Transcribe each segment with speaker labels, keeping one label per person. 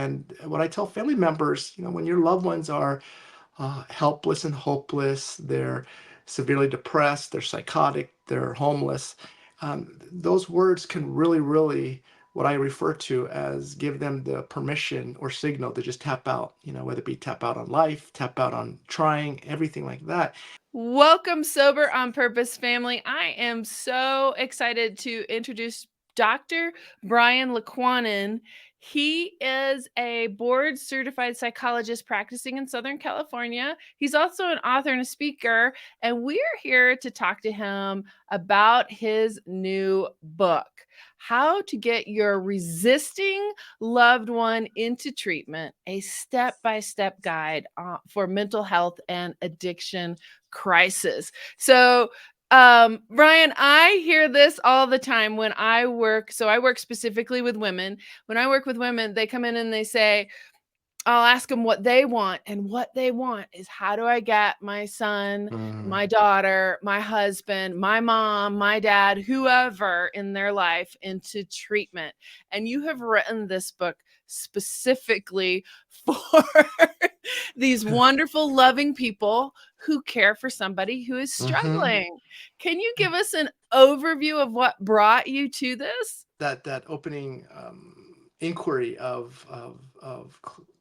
Speaker 1: And what I tell family members, when your loved ones are helpless and hopeless, they're severely depressed, they're psychotic, they're homeless, those words can really, really, what I refer to as, give them the permission or signal to just tap out, whether it be tap out on life, tap out on trying, everything like that.
Speaker 2: Welcome, Sober on Purpose family. I am so excited to introduce Dr. Brian Licuanan. He is a board certified psychologist practicing in Southern California. He's also an author and a speaker, and we're here to talk to him about his new book, How to Get Your Resisting Loved One into Treatment, a step by step guide for mental health and addiction crisis. So, Brian, I hear this all the time when I work. So I work specifically with women. When I work with women, they come in and they say, I'll ask them what they want. And what they want is, how do I get my son,
Speaker 1: Mm,
Speaker 2: my daughter, my husband, my mom, my dad, whoever in their life into treatment? And you have written this book specifically for these wonderful, loving people who care for somebody who is
Speaker 1: mhm.
Speaker 2: struggling. Can you give us an overview of what brought you to this?
Speaker 1: That opening inquiry of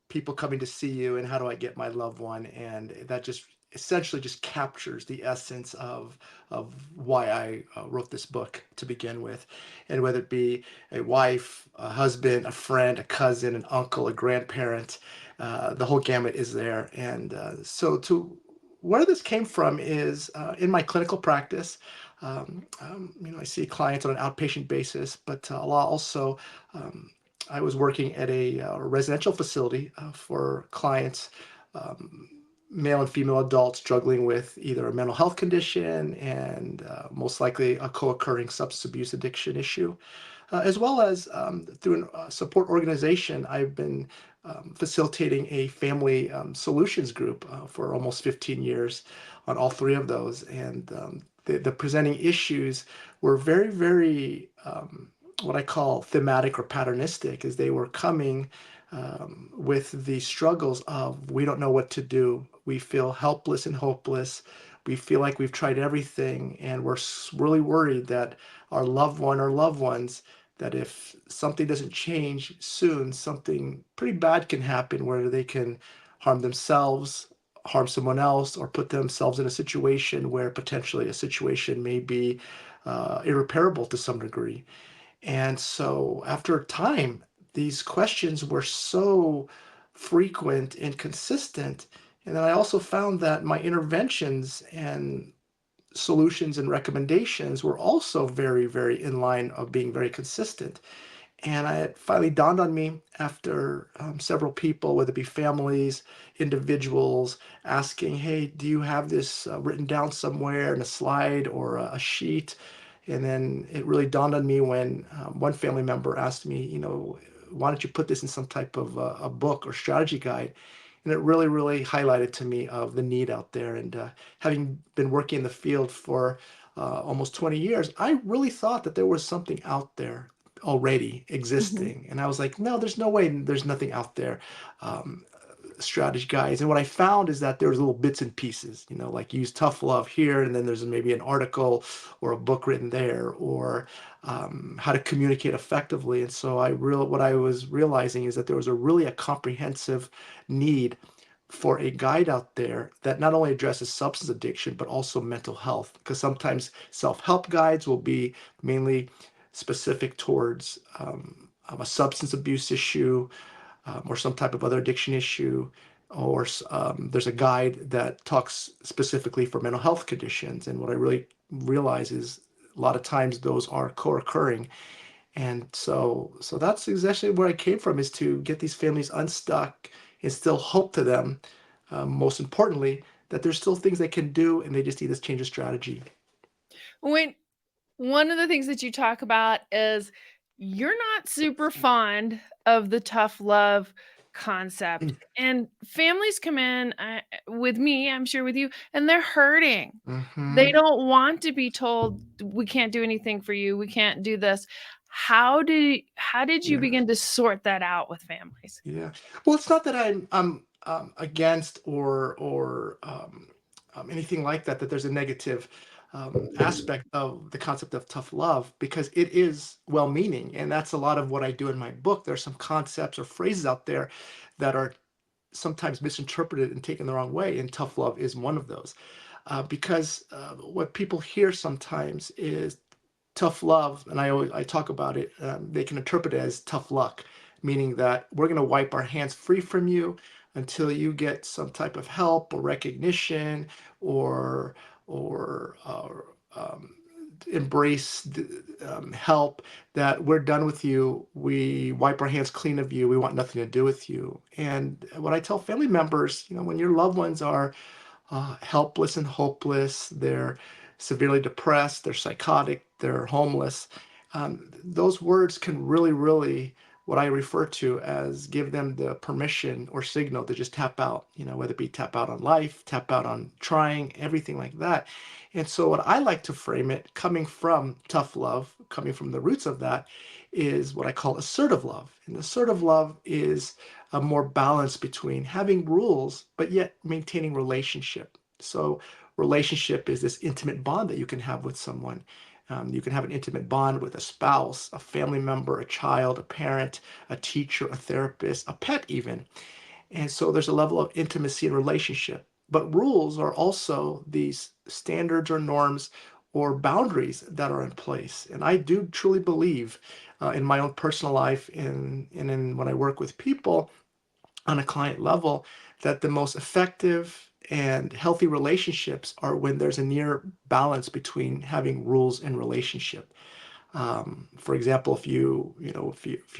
Speaker 1: people coming to see you, and how do I get my loved one, and that just essentially just captures the essence of why I wrote this book to begin with. And whether it be a wife, a husband, a friend, a cousin, an uncle, a grandparent, the whole gamut is there. And so to where this came from is in my clinical practice. I see clients on an outpatient basis, but a lot also, um, I was working at a residential facility for clients, um, male and female adults struggling with either a mental health condition and most likely a co-occurring substance abuse addiction issue, as well as through a support organization. I've been facilitating a family solutions group for almost 15 years on all three of those. And the presenting issues were very, very what I call thematic or patternistic, as they were coming with the struggles of, we don't know what to do. We feel helpless and hopeless. We feel like we've tried everything, and we're really worried that our loved one or loved ones, that if something doesn't change soon, something pretty bad can happen where they can harm themselves, harm someone else, or put themselves in a situation where potentially a situation may be irreparable to some degree. And so after time, these questions were so frequent and consistent. And then I also found that my interventions and solutions and recommendations were also very, very in line of being very consistent. And it finally dawned on me after several people, whether it be families, individuals, asking, hey, do you have this written down somewhere in a slide or a sheet? And then it really dawned on me when one family member asked me, why don't you put this in some type of a book or strategy guide? And it really, really highlighted to me of the need out there. And having been working in the field for almost 20 years, I really thought that there was something out there already
Speaker 2: Mhm.
Speaker 1: existing. And I was like, no, there's no way there's nothing out there. Um, Strategy guides. And what I found is that there's little bits and pieces, like use tough love here, and then there's maybe an article or a book written there, or how to communicate effectively. And so what I was realizing is that there was a comprehensive need for a guide out there that not only addresses substance addiction but also mental health, because sometimes self-help guides will be mainly specific towards a substance abuse issue, or some type of other addiction issue, or there's a guide that talks specifically for mental health conditions. And what I really realize is a lot of times those are co-occurring. And so that's exactly where I came from, is to get these families unstuck, instill hope to them, most importantly, that there's still things they can do, and they just need this change of strategy.
Speaker 2: When One of the things that you talk about is you're not super fond of the tough love concept. And families come in with me, I'm sure with you, and they're hurting. They
Speaker 1: Mm-hmm.
Speaker 2: don't want to be told, we can't do anything for you, we can't do this. How did you
Speaker 1: Yeah.
Speaker 2: begin to sort that out with families?
Speaker 1: Yeah. Well, it's not that I'm against or anything like that. That there's a negative aspect of the concept of tough love because it is well-meaning, and that's a lot of what I do in my book. There's some concepts or phrases out there that are sometimes misinterpreted and taken the wrong way, and tough love is one of those. Because what people hear sometimes is tough love, and I talk about it. They can interpret it as tough luck, meaning that we're going to wipe our hands free from you until you get some type of help or recognition or or embrace help. That we're done with you. We wipe our hands clean of you. We want nothing to do with you. And what I tell family members, when your loved ones are helpless and hopeless. They're severely depressed. They're psychotic. They're homeless. Those words can really, really, what I refer to as give them the permission or signal to just tap out, whether it be tap out on life, tap out on trying, everything like that. And so, what I like to frame it coming from tough love, coming from the roots of that, is what I call assertive love. And assertive love is a more balance between having rules but yet maintaining relationship. So relationship is this intimate bond that you can have with someone. You can have an intimate bond with a spouse, a family member, a child, a parent, a teacher, a therapist, a pet even. And so there's a level of intimacy in relationship. But rules are also these standards or norms or boundaries that are in place. And I do truly believe in my own personal life and in when I work with people on a client level that the most effective and healthy relationships are when there's a near balance between having rules and relationship. For example, if you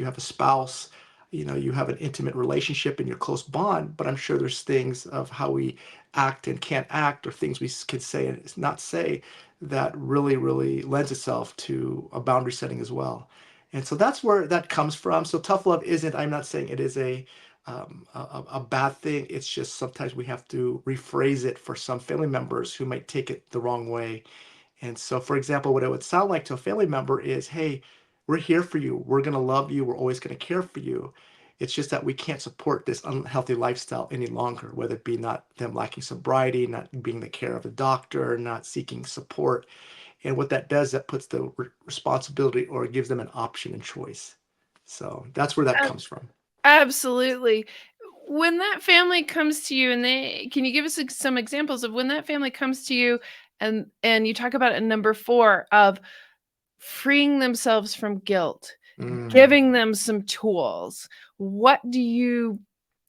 Speaker 1: have a spouse, you have an intimate relationship and your close bond, but I'm sure there's things of how we act and can't act, or things we can say and not say, that really, really lends itself to a boundary setting as well. And so that's where that comes from. So tough love isn't, I'm not saying it is a bad thing. It's just sometimes we have to rephrase it for some family members who might take it the wrong way. And so, for example, what it would sound like to a family member is, hey, we're here for you. We're going to love you. We're always going to care for you. It's just that we can't support this unhealthy lifestyle any longer, whether it be not them lacking sobriety, not being the care of a doctor, not seeking support. And what that does, that puts the responsibility or gives them an option and choice. So that's where that
Speaker 2: Ab
Speaker 1: comes from.
Speaker 2: absolutely. When that family comes to you and they can you give us some examples of when that family comes to you and you talk about it in number 4 of freeing themselves from guilt,
Speaker 1: Mm,
Speaker 2: giving them some tools. What do you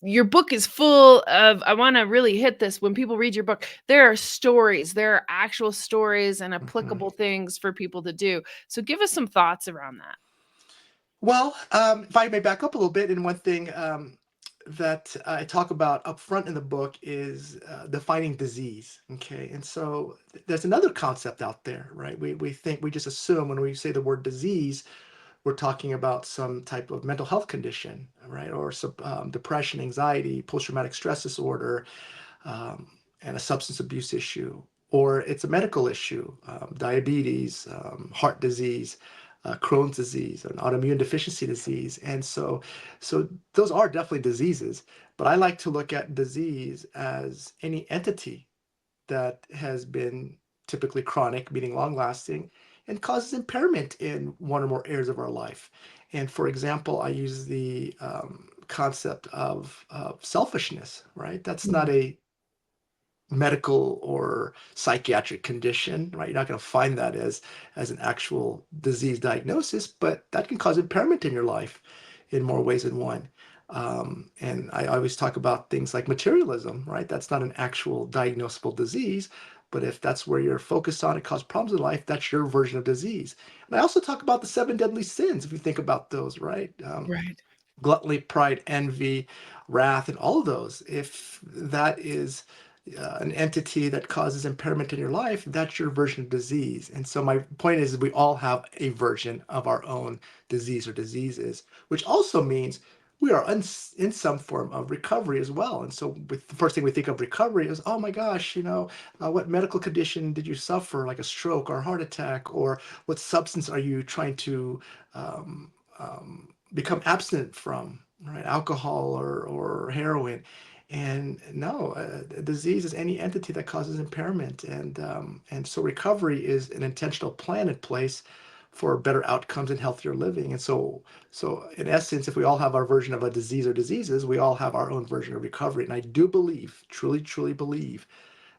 Speaker 2: your book is full of I wanna really hit this when people read your book, there are stories, there are actual stories and
Speaker 1: mhm.
Speaker 2: applicable things for people to do. So give us some thoughts around that.
Speaker 1: Well, if I may back up a little bit, and one thing that I talk about up front in the book is defining disease. Okay, and so there's another concept out there, right? We think we just assume when we say the word disease, we're talking about some type of mental health condition, right? Or some depression, anxiety, post-traumatic stress disorder, um, and a substance abuse issue, or it's a medical issue, diabetes, heart disease, Crohn's disease, an autoimmune deficiency disease. And so those are definitely diseases, but I like to look at disease as any entity that has been typically chronic, meaning long lasting, and causes impairment in one or more areas of our life. And for example, I use the concept of selfishness, right? That's not
Speaker 2: Mm.
Speaker 1: a medical or psychiatric condition, right? You're not going to find that as an actual disease diagnosis, but that can cause impairment in your life in more ways than one. And I always talk about things like materialism, right? That's not an actual diagnosable disease, but if that's where you're focused on, it causes problems in life, that's your version of disease. And I also talk about the seven deadly sins, if you think about those, right?
Speaker 2: Right.
Speaker 1: Gluttony, pride, envy, wrath, and all of those. If that is an entity that causes impairment in your life, that's your version of disease. And so my point is we all have a version of our own disease or diseases, which also means we are in some form of recovery as well. And so with the first thing we think of recovery is, oh my gosh, what medical condition did you suffer, like a stroke or a heart attack, or what substance are you trying to um, become abstinent from, right? Alcohol or heroin. And no, a disease is any entity that causes impairment. And so recovery is an intentional plan in place for better outcomes and healthier living. And so in essence, if we all have our version of a disease or diseases, we all have our own version of recovery. And I do believe, truly, truly believe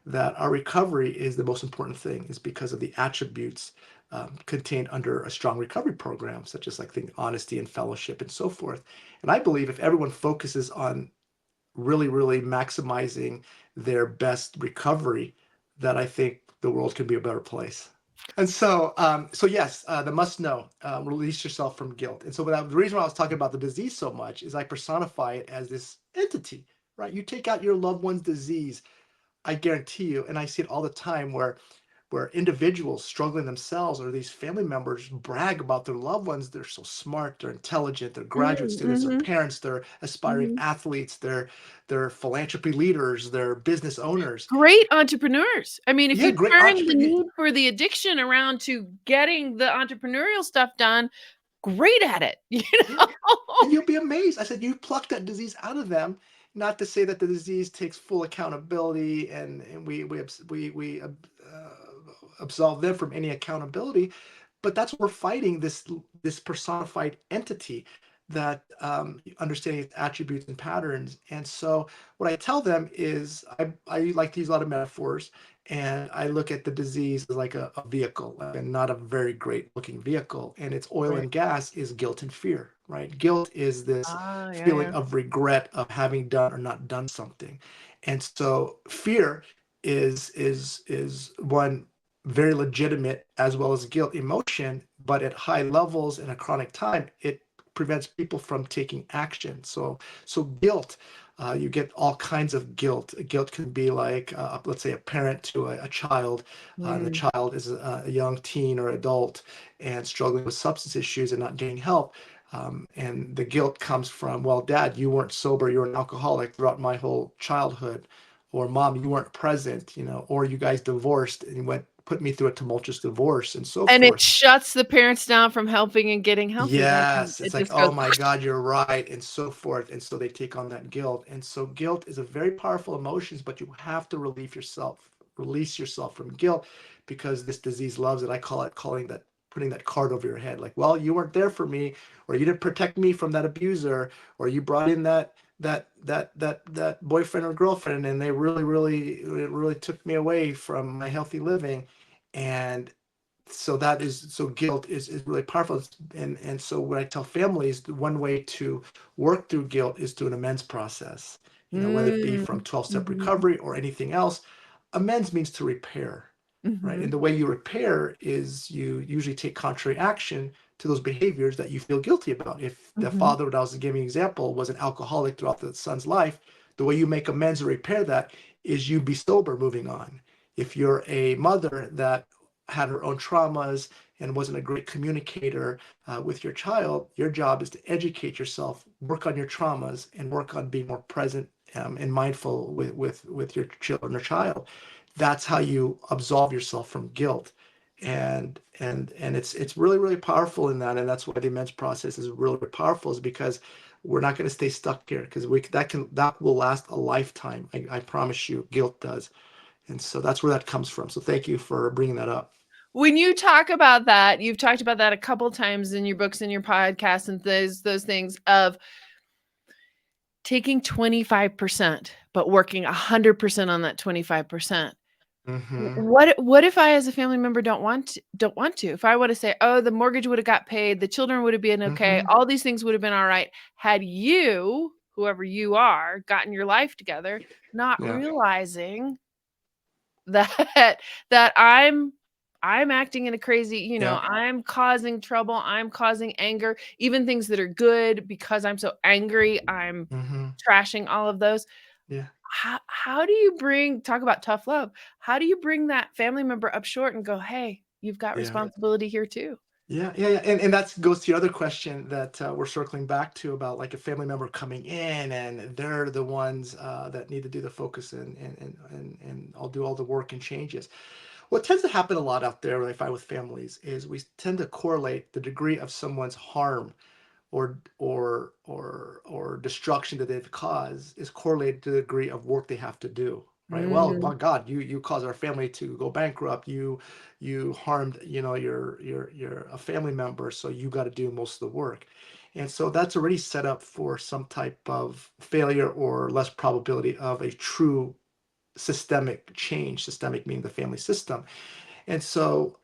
Speaker 1: that our recovery is the most important thing, is because of the attributes contained under a strong recovery program, such as like the honesty and fellowship and so forth. And I believe if everyone focuses on really, really maximizing their best recovery, that I think the world could be a better place. And so yes, the must know, release yourself from guilt. And so the reason why I was talking about the disease so much is I personify it as this entity, right? You take out your loved one's disease, I guarantee you, and I see it all the time where individuals struggling themselves or these family members brag about their loved ones. They're so smart, they're intelligent, they're graduate
Speaker 2: Mm,
Speaker 1: students, they're
Speaker 2: mhm,
Speaker 1: parents, they're aspiring
Speaker 2: mhm.
Speaker 1: athletes, they're philanthropy leaders, they're business owners.
Speaker 2: Great entrepreneurs. I mean, if
Speaker 1: Yeah,
Speaker 2: you
Speaker 1: great
Speaker 2: turn the
Speaker 1: entrepreneur.
Speaker 2: need for the addiction around to getting the entrepreneurial stuff done, great at it, you
Speaker 1: Yeah,
Speaker 2: know?
Speaker 1: and you'll be amazed. I said you pluck that disease out of them. Not to say that the disease takes full accountability, and absolve them from any accountability, but that's what we're fighting, this personified entity that understanding its attributes and patterns. And so what I tell them is I like to use a lot of metaphors, and I look at the disease as like a vehicle, and not a very great looking vehicle, and its oil
Speaker 2: Right.
Speaker 1: and gas is guilt and fear, right? Guilt is this
Speaker 2: Ah, yeah,
Speaker 1: feeling
Speaker 2: yeah.
Speaker 1: of regret of having done or not done something. And so fear is one very legitimate, as well as guilt emotion, but at high levels in a chronic time, it prevents people from taking action. So guilt, you get all kinds of guilt. Guilt can be like, let's say, a parent to a child, and the
Speaker 2: Mm.
Speaker 1: child is a young teen or adult and struggling with substance issues and not getting help. And the guilt comes from, well, dad, you weren't sober, you were an alcoholic throughout my whole childhood, or mom, you weren't present, or you guys divorced and you went put me through a tumultuous divorce and so
Speaker 2: And it
Speaker 1: forth.
Speaker 2: shuts the parents down from helping and getting healthy, doesn't it?
Speaker 1: Yes, it's
Speaker 2: It
Speaker 1: like,
Speaker 2: just goes
Speaker 1: oh my God, you're right, and so forth. And so they take on that guilt. And so guilt is a very powerful emotion, but you have to release yourself from guilt, because this disease loves it. I call it calling that putting that card over your head. Like, well, you weren't there for me, or you didn't protect me from that abuser, or you brought in that boyfriend or girlfriend, and they it really took me away from my healthy living. And so guilt is really powerful. And so what I tell families, the one way to work through guilt is through an amends process, whether it be
Speaker 2: Mm.
Speaker 1: from 12-step
Speaker 2: Mhm.
Speaker 1: recovery or anything else. Amends means to repair, right? And
Speaker 2: Mhm.
Speaker 1: the way you repair is you usually take contrary action to those behaviors that you feel guilty about. If the
Speaker 2: Mhm.
Speaker 1: father, what I was giving an example, was an alcoholic throughout the son's life, the way you make amends or repair that is you be sober moving on. If you're a mother that had her own traumas and wasn't a great communicator with your child, your job is to educate yourself, work on your traumas, and work on being more present and mindful with your children or child. That's how you absolve yourself from guilt. And it's really, really powerful in that. And that's why the amends process is really powerful, is because we're not going to stay stuck here, because that will last a lifetime. I promise you, guilt does. And so that's where that comes from. So thank you for bringing that up.
Speaker 2: When you talk about that, you've talked about that a couple times in your books and your podcasts and those things of taking 25%, but working 100% on that 25%.
Speaker 1: Hmm.
Speaker 2: What if I as a family member don't want to? If I wanna say, "Oh, the mortgage would have got paid, the children would have been okay,
Speaker 1: Hmm.
Speaker 2: all these things would have been all right," had you, whoever you are, gotten your life together, not
Speaker 1: Yeah.
Speaker 2: realizing that that I'm acting in a crazy,
Speaker 1: Yeah.
Speaker 2: I'm causing trouble, I'm causing anger, even things that are good because I'm so angry, I'm
Speaker 1: Hmm.
Speaker 2: trashing all of those.
Speaker 1: Yeah.
Speaker 2: How do you talk about tough love? How do you bring that family member up short and go, "Hey, you've got
Speaker 1: Yeah.
Speaker 2: responsibility here too?"
Speaker 1: Yeah, yeah, yeah. And that goes to your other question that we're circling back to, about like a family member coming in and they're the ones that need to do the focus, and I'll do all the work and changes. What tends to happen a lot out there, when I find with families, is we tend to correlate the degree of someone's harm or destruction that they've caused is correlated to the degree of work they have to do. Right. Well,
Speaker 2: Mm.
Speaker 1: my God, you caused our family to go bankrupt. You harmed, your a family member, so you got to do most of the work. And so that's already set up for some type of failure or less probability of a true systemic change, systemic meaning the family system. Well,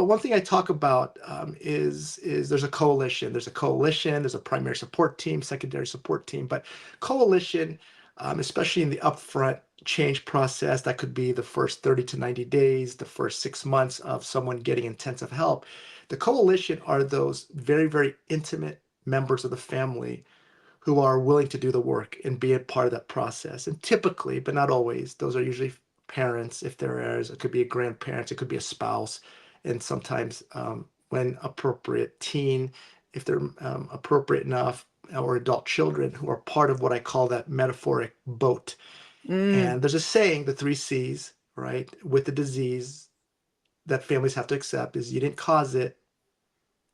Speaker 1: one thing I talk about is there's a coalition. There's a coalition. There's a primary support team, secondary support team, but coalition, especially in the upfront change process, that could be the first 30 to 90 days, the first 6 months of someone getting intensive help. The coalition are those very, very intimate members of the family who are willing to do the work and be a part of that process. And typically, but not always, those are usually parents, if there is. It could be a grandparent, it could be a spouse, and sometimes, when appropriate, teen, if they're appropriate enough, or adult children who are part of what I call that metaphoric boat.
Speaker 2: Mm.
Speaker 1: And there's a saying, the three C's, right, with the disease that families have to accept is you didn't cause it,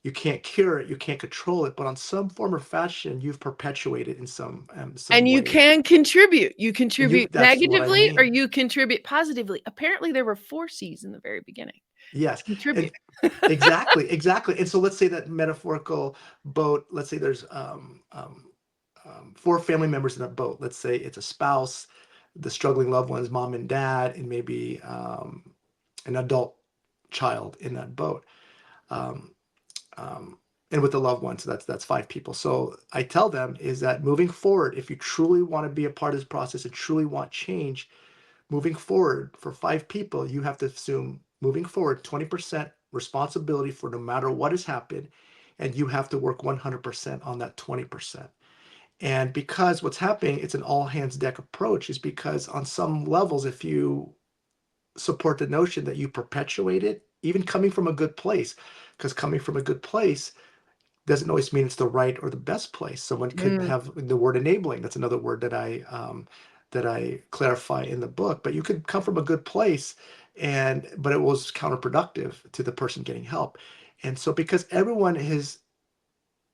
Speaker 1: you can't cure it, you can't control it, but on some form or fashion, you've perpetuated in some
Speaker 2: And you
Speaker 1: way.
Speaker 2: can contribute. You
Speaker 1: You
Speaker 2: contribute
Speaker 1: That's what I
Speaker 2: negatively or
Speaker 1: mean.
Speaker 2: you contribute positively. Apparently, there were 4 C's in the very beginning.
Speaker 1: Yes. And
Speaker 2: Contribute.
Speaker 1: exactly, exactly. And so let's say that metaphorical boat, let's say there's four family members in a boat. Let's say it's a spouse, the struggling loved ones, mom and dad, and maybe an adult child in that boat. Um, um, and with the loved ones. So that's five people. So I tell them is that moving forward, if you truly want to be a part of this process and truly want change, moving forward for five people, you have to assume moving forward 20% responsibility for no matter what has happened, and you have to work 100% on that 20%. And because what's happening, it's an all hands deck approach, is because on some levels, if you support the notion that you perpetuate it, even coming from a good place, because coming from a good place doesn't always mean it's the right or the best place. Someone could
Speaker 2: Mm.
Speaker 1: have the word enabling. That's another word that I clarify in the book. But you could come from a good place, but it was counterproductive to the person getting help. And so because everyone is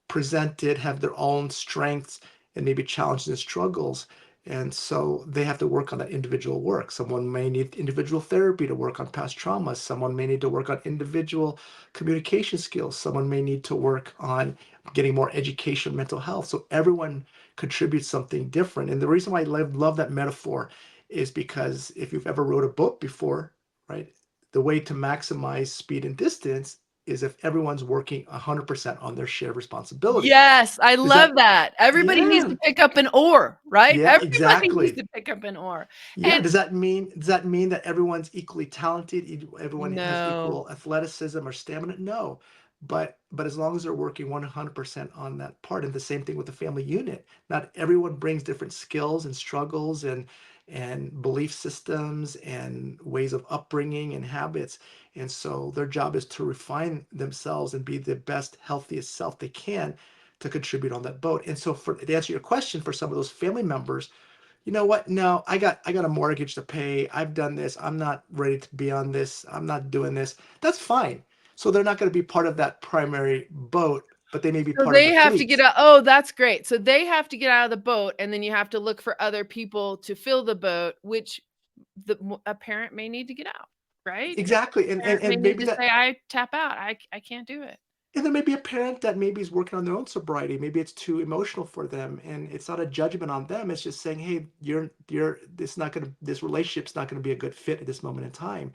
Speaker 1: presented have their own strengths and maybe challenges and struggles. And so they have to work on that individual work. Someone may need individual therapy to work on past traumas. Someone may need to work on individual communication skills. Someone may need to work on getting more education, mental health. So everyone contributes something different. And the reason why I love that metaphor is because if you've ever wrote a book before, right, the way to maximize speed and distance is if everyone's working 100% on their shared responsibility.
Speaker 2: Yes, I
Speaker 1: Does
Speaker 2: love
Speaker 1: that
Speaker 2: that. Everybody needs
Speaker 1: Yeah.
Speaker 2: to pick up an oar, right?
Speaker 1: Yeah,
Speaker 2: Everybody needs
Speaker 1: exactly.
Speaker 2: to pick up an oar.
Speaker 1: Yeah,
Speaker 2: And
Speaker 1: does that mean that everyone's equally talented, everyone has
Speaker 2: no.
Speaker 1: equal athleticism or stamina? No. But as long as they're working 100% on that part, and the same thing with the family unit. Not everyone brings different skills and struggles and belief systems and ways of upbringing and habits. And so their job is to refine themselves and be the best, healthiest self they can to contribute on that boat. And so to answer your question, for some of those family members, you know what? No, I got a mortgage to pay. I've done this. I'm not ready to be on this. I'm not doing this. That's fine. So they're not going to be part of that primary boat, but they may be
Speaker 2: So
Speaker 1: part of
Speaker 2: they
Speaker 1: the
Speaker 2: have to get
Speaker 1: fleet.
Speaker 2: out. Oh, that's great. So they have to get out of the boat, and then you have to look for other people to fill the boat, which a parent may need to get out, right?
Speaker 1: Exactly.
Speaker 2: A parent may
Speaker 1: And
Speaker 2: need
Speaker 1: maybe
Speaker 2: to
Speaker 1: that
Speaker 2: say, "I tap out. I can't do it."
Speaker 1: and there may be a parent that maybe is working on their own sobriety. Maybe it's too emotional for them, and it's not a judgment on them. It's just saying, hey, this relationship's not gonna be a good fit at this moment in time.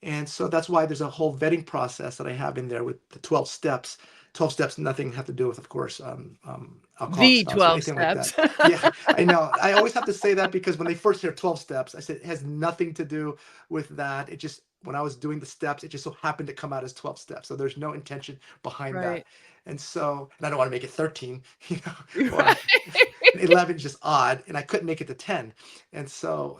Speaker 1: And so that's why there's a whole vetting process that I have in there with the 12 steps. 12 steps, nothing have to do with, of course, alcoholic
Speaker 2: The
Speaker 1: spouse or
Speaker 2: 12
Speaker 1: anything like that.
Speaker 2: steps.
Speaker 1: Yeah, I know. I always have to say that because when they first hear 12 steps, I said it has nothing to do with that. It just, when I was doing the steps, it just so happened to come out as 12 steps. So there's no intention behind that.
Speaker 2: Right.
Speaker 1: And I don't want to make it 13, or
Speaker 2: Right.
Speaker 1: 11 is just odd, and I couldn't make it to 10. And so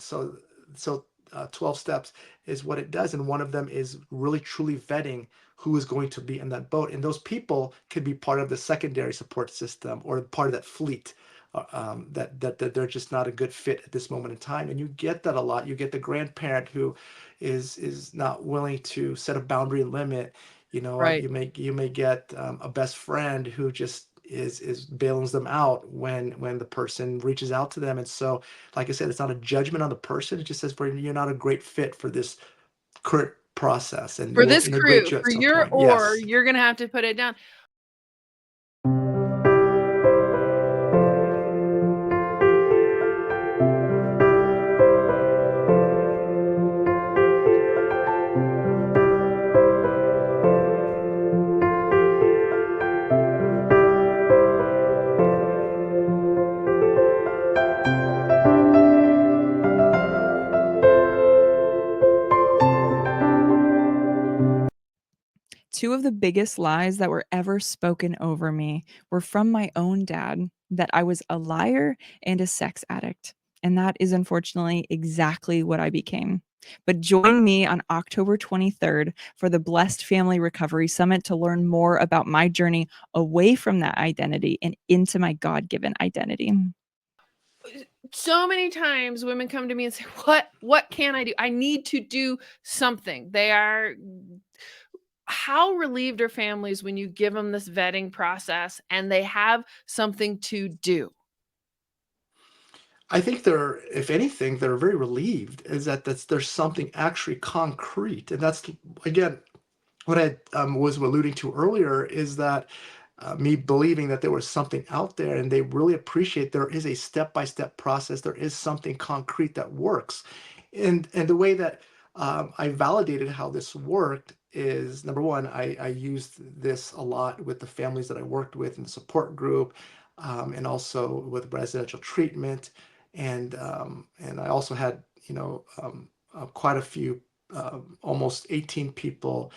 Speaker 1: 12 steps is what it does. And one of them is really truly vetting who is going to be in that boat. And those people could be part of the secondary support system or part of that fleet. That they're just not a good fit at this moment in time, and you get that a lot. You get the grandparent who is not willing to set a boundary and limit. You know what?
Speaker 2: Right.
Speaker 1: You may get a best friend who just is bails them out when the person reaches out to them. And so, like I said, it's not a judgment on the person. It just says, "Well, you're not a great fit for this current process, and
Speaker 2: For
Speaker 1: we'll
Speaker 2: this
Speaker 1: integrate
Speaker 2: crew,
Speaker 1: you at
Speaker 2: for
Speaker 1: some
Speaker 2: your
Speaker 1: point."
Speaker 2: or,
Speaker 1: Yes.
Speaker 2: you're gonna have to put it down.
Speaker 3: Two of the biggest lies that were ever spoken over me were from my own dad, that I was a liar and a sex addict. And that is unfortunately exactly what I became. But join me on October 23rd for the Blessed Family Recovery Summit to learn more about my journey away from that identity and into my God given identity.
Speaker 2: So many times women come to me and say, "What can I do? I need to do something." They are How relieved are families when you give them this vetting process and they have something to do?
Speaker 1: I think they're, if anything, they're very relieved is that there's something actually concrete. And that's, again, what I was alluding to earlier is that me believing that there was something out there, and they really appreciate there is a step-by-step process. There is something concrete that works. And the way that I validated how this worked is, number one, I used this a lot with the families that I worked with in the support group, and also with residential treatment. And I also had, quite a few, almost 18 people,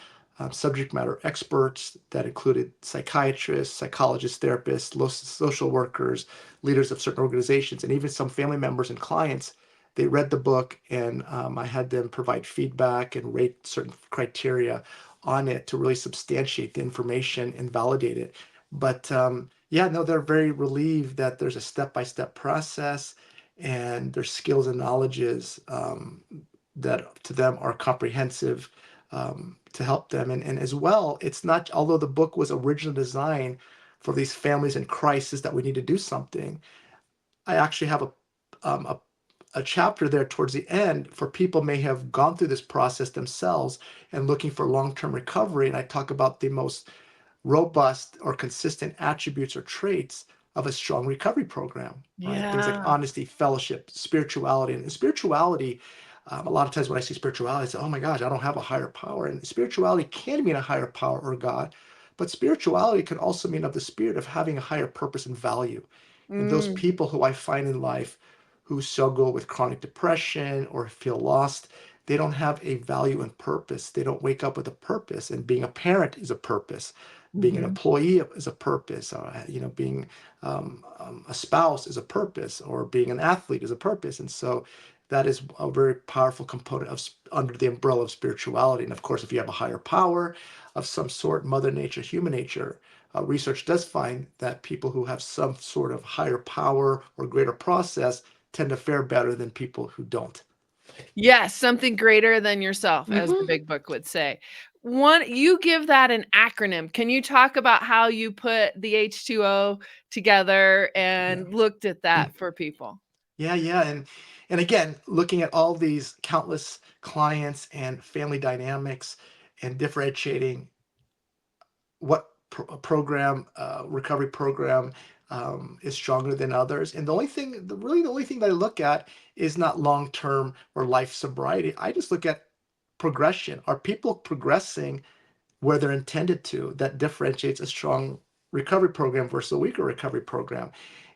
Speaker 1: subject matter experts that included psychiatrists, psychologists, therapists, social workers, leaders of certain organizations, and even some family members and clients. They read the book, and I had them provide feedback and rate certain criteria on it to really substantiate the information and validate it. But yeah, no, they're very relieved that there's a step-by-step process, and their skills and knowledges, that to them are comprehensive, to help them. And as well, it's not, although the book was originally designed for these families in crisis that we need to do something, I actually have um, a, a chapter there towards the end for people may have gone through this process themselves and looking for long-term recovery. And I talk about the most robust or consistent attributes or traits of a strong recovery program, right? Things like
Speaker 2: Yeah.
Speaker 1: honesty, fellowship, spirituality. And spirituality, a lot of times when I see spirituality, I say, oh my gosh, I don't have a higher power. And spirituality can mean a higher power or God, but spirituality can also mean of the spirit of having a higher purpose and value. And those
Speaker 2: Mm.
Speaker 1: people who I find in life who struggle with chronic depression or feel lost, they don't have a value and purpose. They don't wake up with a purpose. And being a parent is a purpose. Being an
Speaker 3: Mhm.
Speaker 1: employee is a purpose. Being a spouse is a purpose, or being an athlete is a purpose. And so that is a very powerful component of under the umbrella of spirituality. And of course, if you have a higher power of some sort, Mother Nature, human nature, research does find that people who have some sort of higher power or greater process tend to fare better than people who don't.
Speaker 2: Yes, something greater than yourself, as the
Speaker 1: Hmm.
Speaker 2: big book would say. One, you give that an acronym. Can you talk about how you put the H2O together
Speaker 1: Yeah.
Speaker 2: and looked at that for people?
Speaker 1: Yeah, yeah, and again, looking at all these countless clients and family dynamics, and differentiating what program, recovery program, is stronger than others. And the only thing, really the only thing that I look at is not long term or life sobriety. I just look at progression. Are people progressing where they're intended to? That differentiates a strong recovery program versus a weaker recovery program.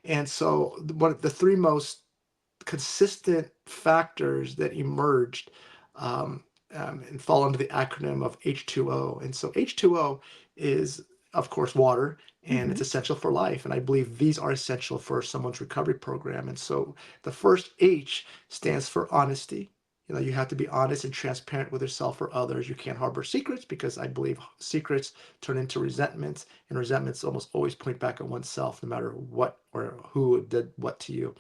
Speaker 1: And so, one of the three most consistent factors that emerged, um, and fall under the acronym of H2O. And so H2O is, of course, water, and it's
Speaker 3: Mhm.
Speaker 1: essential for life. And I believe these are essential for someone's recovery program. And so the first H stands for honesty. You have to be honest and transparent with yourself or others. You can't harbor secrets, because I believe secrets turn into resentments, and resentments almost always point back at oneself, no matter what or who did what to you.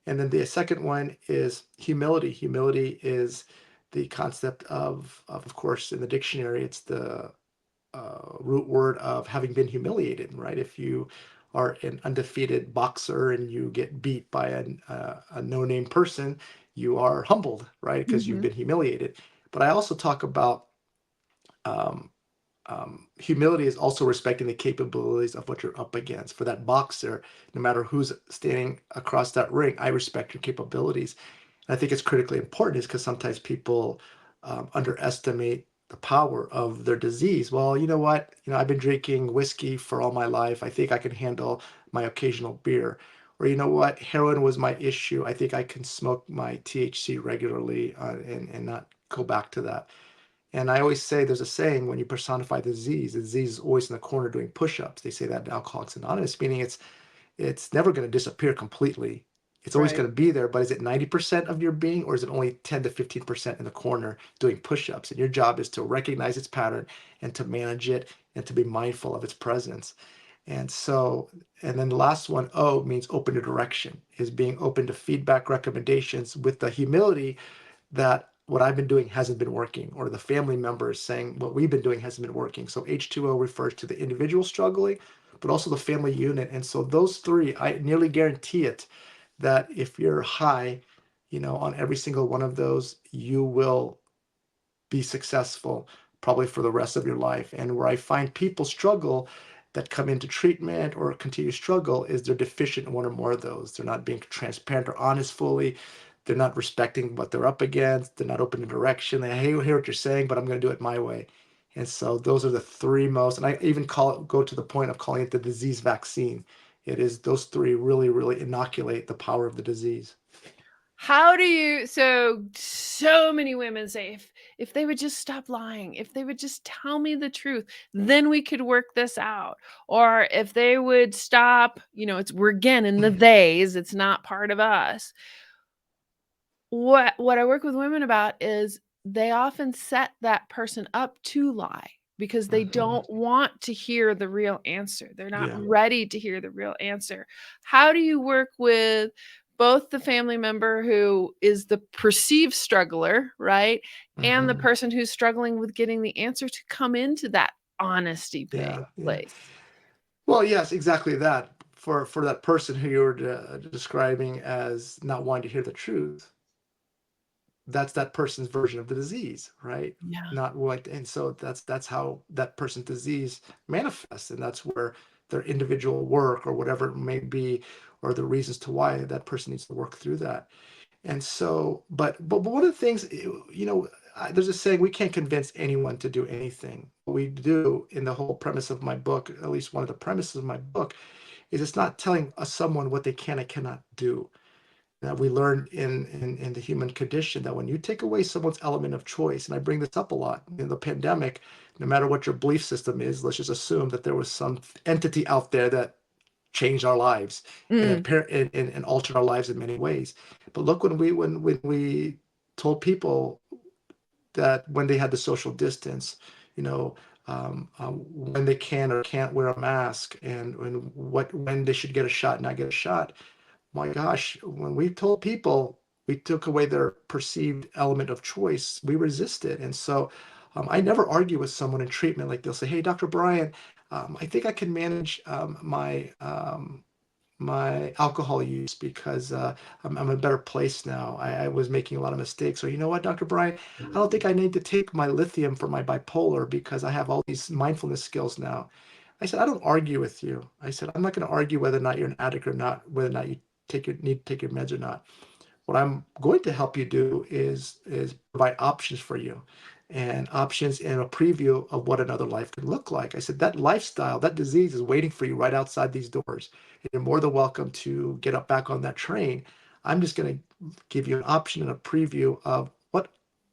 Speaker 1: And then the second one is humility. Humility is the concept of course, in the dictionary, it's the root word of having been humiliated, right? If you are an undefeated boxer and you get beat by a no-name person, you are humbled, right? Because you've
Speaker 2: Mhm.
Speaker 1: been humiliated. But I also talk about um, humility is also respecting the capabilities of what you're up against. For that boxer, no matter who's standing across that ring, I respect your capabilities. And I think it's critically important is because sometimes people underestimate the power of their disease. Well, you know what? I've been drinking whiskey for all my life. I think I can handle my occasional beer. Or you know what? Heroin was my issue. I think I can smoke my THC regularly and not go back to that. And I always say there's a saying when you personify the disease is always in the corner doing push-ups. They say that in Alcoholics Anonymous, meaning it's never going to disappear completely. It's always
Speaker 2: Right.
Speaker 1: going to be there, but is it 90% of your being or is it only 10 to 15% in the corner doing push-ups? And your job is to recognize its pattern and to manage it and to be mindful of its presence. And so, and then the last one, O, means open to direction, is being open to feedback, recommendations with the humility that what I've been doing hasn't been working, or the family member is saying what we've been doing hasn't been working. So H2O refers to the individual struggling, but also the family unit. And so those three, I nearly guarantee it that if you're high, on every single one of those, you will be successful probably for the rest of your life. And where I find people struggle that come into treatment or continue to struggle is they're deficient in one or more of those. They're not being transparent or honest fully. They're not respecting what they're up against. They're not open to direction. They hear what you're saying, but I'm going to do it my way. And so those are the three most, and I even go to the point of calling it the disease vaccine. It is those three really, really inoculate the power of the disease.
Speaker 2: How do you so many women say if they would just stop lying, if they would just tell me the truth, then we could work this out. Or if they would stop, we're again in the theys, it's not part of us. What I work with women about is they often set that person up to lie because they
Speaker 1: Mhm.
Speaker 2: don't want to hear the real answer. They're not
Speaker 1: Yeah.
Speaker 2: ready to hear the real answer. How do you work with both the family member who is the perceived struggler, right? And the
Speaker 1: Mhm.
Speaker 2: person who's struggling with getting the answer to come into that honesty
Speaker 1: Yeah. Yeah.
Speaker 2: place?
Speaker 1: Well, yes, exactly that. For that person who you're describing as not wanting to hear the truth, that's that person's version of the disease, right?
Speaker 2: Yeah.
Speaker 1: Not what, and so that's how that person's disease manifests, and that's where their individual work or whatever it may be, or the reasons to why that person needs to work through that. And so, but one of the things, there's a saying we can't convince anyone to do anything. What we do in the whole premise of my book, at least one of the premises of my book, is it's not telling someone what they can and cannot do. That we learned in the human condition that when you take away someone's element of choice, and I bring this up a lot in the pandemic, no matter what your belief system is, let's just assume that there was some entity out there that changed our lives and
Speaker 2: Mm.
Speaker 1: appear and altered our lives in many ways. But look, when we told people that when they had the social distance, you know, when they can or can't wear a mask, and when they should get a shot, not get a shot. My gosh, when we told people we took away their perceived element of choice, we resisted. And so I never argue with someone in treatment. Like they'll say, "Hey, Dr. Brian, I think I can manage my alcohol use because I'm in a better place now. I was making a lot of mistakes. Or you know what, Dr. Brian, I don't think I need to take my lithium for my bipolar because I have all these mindfulness skills now." I said, I don't argue with you. I said, I'm not going to argue whether or not you're an addict or not, whether or not you need to take your meds or not. What I'm going to help you do is provide options for you, and options in a preview of what another life could look like. I said that lifestyle, that disease is waiting for you right outside these doors. And you're more than welcome to get up back on that train. I'm just going to give you an option and a preview of what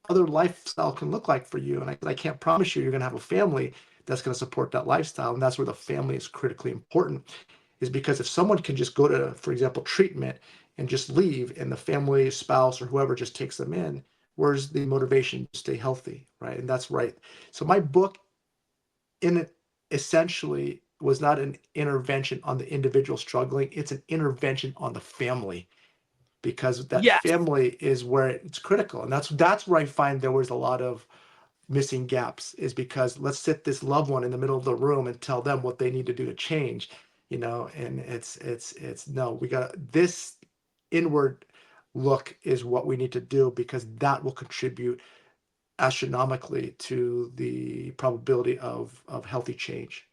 Speaker 1: other lifestyle can look like for you. And I can't promise you you're going to have a family that's going to support that lifestyle. And that's where the family is critically important, is because if someone can just go to, for example, treatment and just leave, and the family, spouse, or whoever just takes them in, where's the motivation to stay healthy, right? And that's right. So my book, in it, essentially was not an intervention on the individual struggling; it's an intervention on the family, because that
Speaker 2: Yes.
Speaker 1: family is where it's critical, and that's where I find there was a lot of missing gaps is because let's sit this loved one in the middle of the room and tell them what they need to do to change, and it's no, we got this inward look is what we need to do because that will contribute astronomically to the probability of healthy change.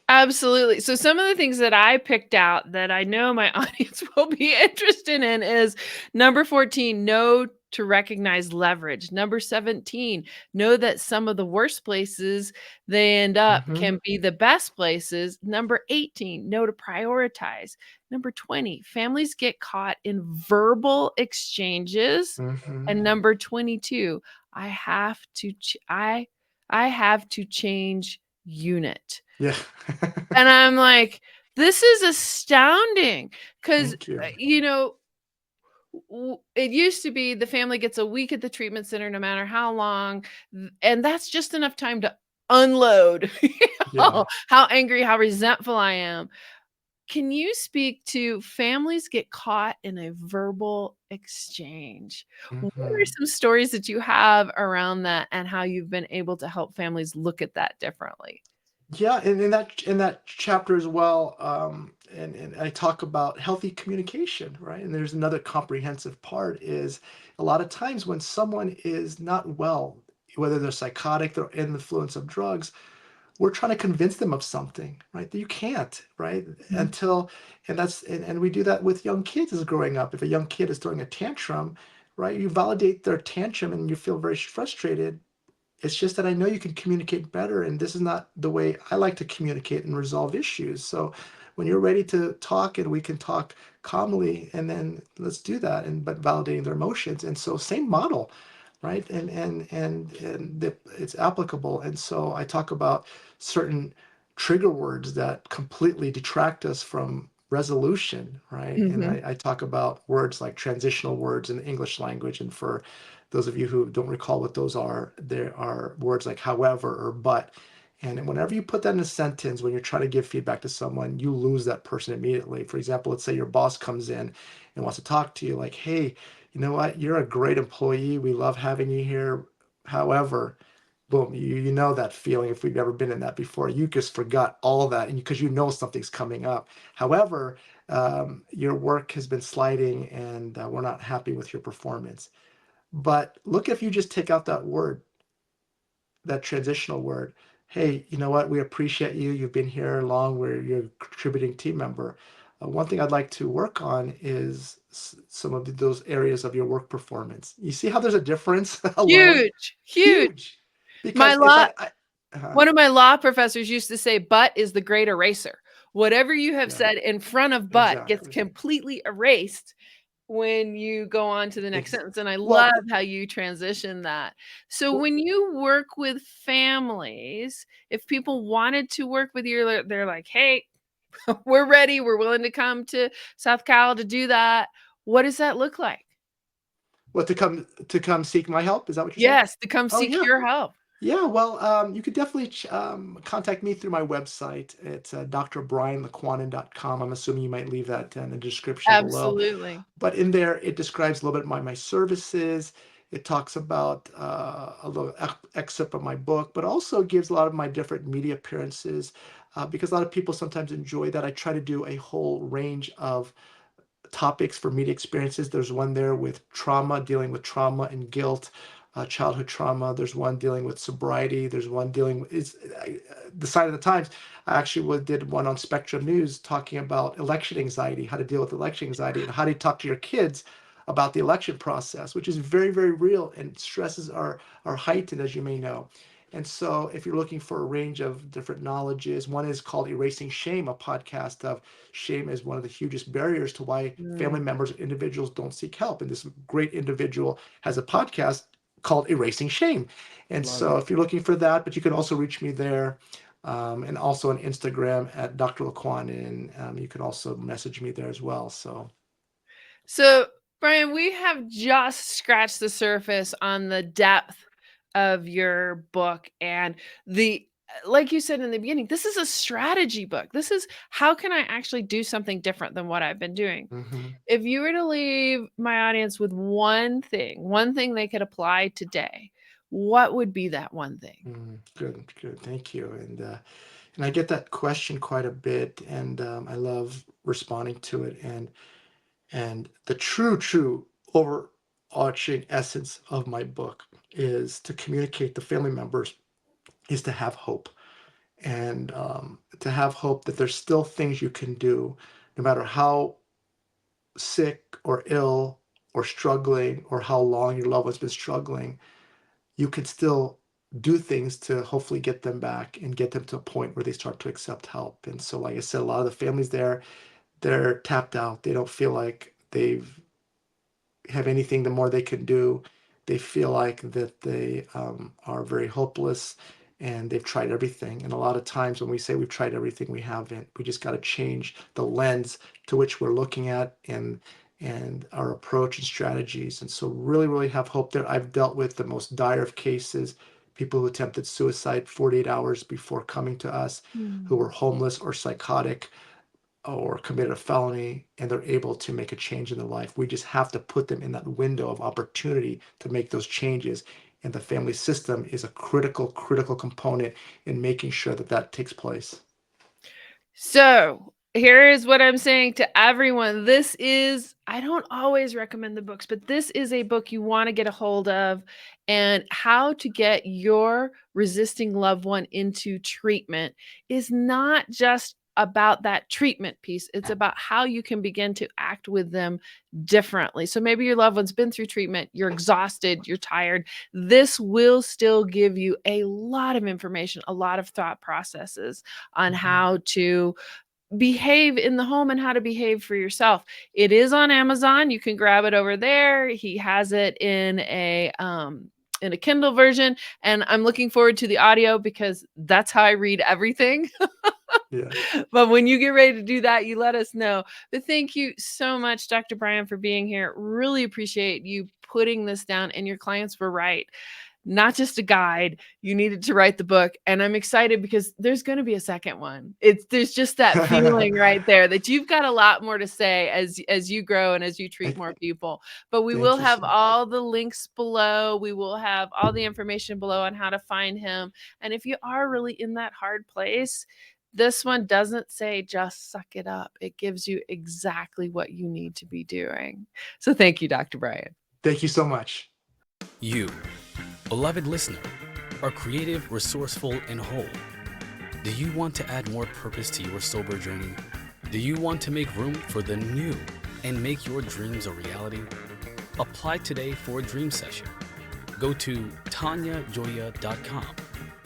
Speaker 2: Absolutely. So some of the things that I picked out that I know my audience will be interested in is number 14, know to recognize leverage. Number 17, know that some of the worst places they end up
Speaker 1: Hmm.
Speaker 2: can be the best places. Number 18, know to prioritize. Number 20, families get caught in verbal exchanges.
Speaker 1: Hmm.
Speaker 2: And number 22, I have to I have to change unit.
Speaker 1: Yeah.
Speaker 2: And I'm like, "This is astounding," 'cause,
Speaker 1: Thank you.
Speaker 2: it used to be the family gets a week at the treatment center no matter how long, and that's just enough time to unload,
Speaker 1: Yeah.
Speaker 2: how angry, how resentful I am. Can you speak to families get caught in a verbal exchange? What are
Speaker 1: Hmm.
Speaker 2: some stories that you have around that and how you've been able to help families look at that differently?
Speaker 1: Yeah, and in that chapter as well, and I talk about healthy communication, right? And there's another comprehensive part is a lot of times when someone is not well, whether they're psychotic, they're in the influence of drugs, we're trying to convince them of something, right? That you can't, right?
Speaker 3: Mhm.
Speaker 1: Until, and we do that with young kids as growing up. If a young kid is throwing a tantrum, right, you validate their tantrum and you feel very frustrated. It's just that I know you can communicate better, and this is not the way I like to communicate and resolve issues. So when you're ready to talk and we can talk calmly, and then let's do that, and but validating their emotions. And so same model, right? It's applicable. And so I talk about certain trigger words that completely detract us from resolution, right? And
Speaker 2: Mhm.
Speaker 1: I talk about words like transitional words in the English language. And for those of you who don't recall what those are, there are words like however or but. And whenever you put that in a sentence, when you're trying to give feedback to someone, you lose that person immediately. For example, let's say your boss comes in and wants to talk to you like, hey, you know what? You're a great employee. We love having you here. However, boom, you know that feeling if we've ever been in that before. You just forgot all that and because you know something's coming up. However, your work has been sliding and we're not happy with your performance. But look if you just take out that word, that transitional word. Hey, you know what? We appreciate you. You've been here long. You're a contributing team member. One thing I'd like to work on is some of those areas of your work performance. You see how there's a difference alone?
Speaker 2: Huge, huge.
Speaker 1: Huge.
Speaker 2: My
Speaker 1: Because it's
Speaker 2: law
Speaker 1: like,
Speaker 2: One of my law professors used to say, "But is the great eraser." Whatever you have
Speaker 1: yeah,
Speaker 2: said in front of "but" gets
Speaker 1: exactly.
Speaker 2: completely erased when you go on to the next
Speaker 1: Ex-
Speaker 2: sentence, and I
Speaker 1: well,
Speaker 2: love how you transition that. So
Speaker 1: well,
Speaker 2: when you work with families, if people wanted to work with you, they're like, "Hey, we're ready. We're willing to come to South Cal to do that." What does that look like?
Speaker 1: what to come seek my help? Is that what you're saying?
Speaker 2: Yes, to come
Speaker 1: Oh
Speaker 2: seek
Speaker 1: yeah.
Speaker 2: your help.
Speaker 1: Yeah, well, you could definitely contact me through my website. It's drbrianlicuanan.com. I'm assuming you might leave that in the description below.
Speaker 2: Absolutely.
Speaker 1: But in there, it describes a little bit my services. It talks about a little excerpt of my book, but also gives a lot of my different media appearances because a lot of people sometimes enjoy that. I try to do a whole range of topics for media experiences. There's one there with trauma, dealing with trauma and guilt, childhood trauma. There's one dealing with sobriety. There's one dealing with the sign of the times. I actually did one on Spectrum News talking about election anxiety, how to deal with election anxiety, and how to talk to your kids about the election process, which is very, very real, and stresses are heightened, as you may know. And so, if you're looking for a range of different knowledges, one is called Erasing Shame, a podcast of shame is one of the hugest barriers to why
Speaker 2: Mm,
Speaker 1: family members, individuals don't seek help. And this great individual has a podcast called Erasing Shame. And
Speaker 2: love
Speaker 1: so
Speaker 2: it.
Speaker 1: if you're looking for that, but you can also reach me there. And also on Instagram at Dr. Licuanan. You can also message me there as well. So,
Speaker 2: So, Brian, we have just scratched the surface on the depth of your book and the like you said in the beginning, this is a strategy book. This is how can I actually do something different than what I've been doing?
Speaker 1: mhm.
Speaker 2: If you were to leave my audience with one thing they could apply today, what would be that one thing?
Speaker 1: Good. Thank you. And I get that question quite a bit, and I love responding to it. And the true overarching essence of my book is to communicate to family members is to have hope, and to have hope that there's still things you can do, no matter how sick or ill or struggling, or how long your loved one's been struggling. You can still do things to hopefully get them back and get them to a point where they start to accept help. And so, like I said, a lot of the families there, they're tapped out. They don't feel like they've have anything the more they can do. They feel like that they are very hopeless, and they've tried everything. And a lot of times when we say we've tried everything, we haven't. We just got to change the lens to which we're looking at, and our approach and strategies. And so really have hope there. I've dealt with the most dire of cases, people who attempted suicide 48 hours before coming to us, who were homeless or psychotic or committed a felony, and they're able to make a change in their life. We just have to put them in that window of opportunity to make those changes. And the family system is a critical component in making sure that that takes place.
Speaker 2: So here is what I'm saying to everyone. This is, I don't always recommend the books, but this is a book you want to get a hold of, and how to get your resisting loved one into treatment is not just about that treatment piece. It's about how you can begin to act with them differently. So maybe your loved one's been through treatment, you're exhausted, you're tired. This will still give you a lot of information, a lot of thought processes on
Speaker 1: Mhm.
Speaker 2: how to behave in the home and how to behave for yourself. It is on Amazon. You can grab it over there. He has it in a Kindle version, and I'm looking forward to the audio because that's how I read everything.
Speaker 1: Yeah.
Speaker 2: But when you get ready to do that, you let us know. But thank you so much, Dr. Brian, for being here. Really appreciate you putting this down, and your clients were right. Not just a guide, you needed to write the book, and I'm excited because there's going to be a second one. There's just that feeling right there that you've got a lot more to say as you grow and as you treat more people. But we will
Speaker 1: Thank you
Speaker 2: have
Speaker 1: so much.
Speaker 2: all the links below. We will have all the information below on how to find him. And if you are really in that hard place, this one doesn't say just suck it up. It gives you exactly what you need to be doing. So thank you, Dr. Brian.
Speaker 1: Thank you so much.
Speaker 4: You, beloved listener, are creative, resourceful, and whole. Do you want to add more purpose to your sober journey? Do you want to make room for the new and make your dreams a reality? Apply today for a dream session. Go to tanyajoya.com.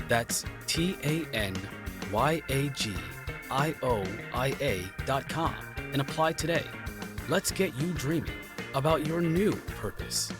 Speaker 4: That's TANYAGIOIA.com and apply today. Let's get you dreaming about your new purpose.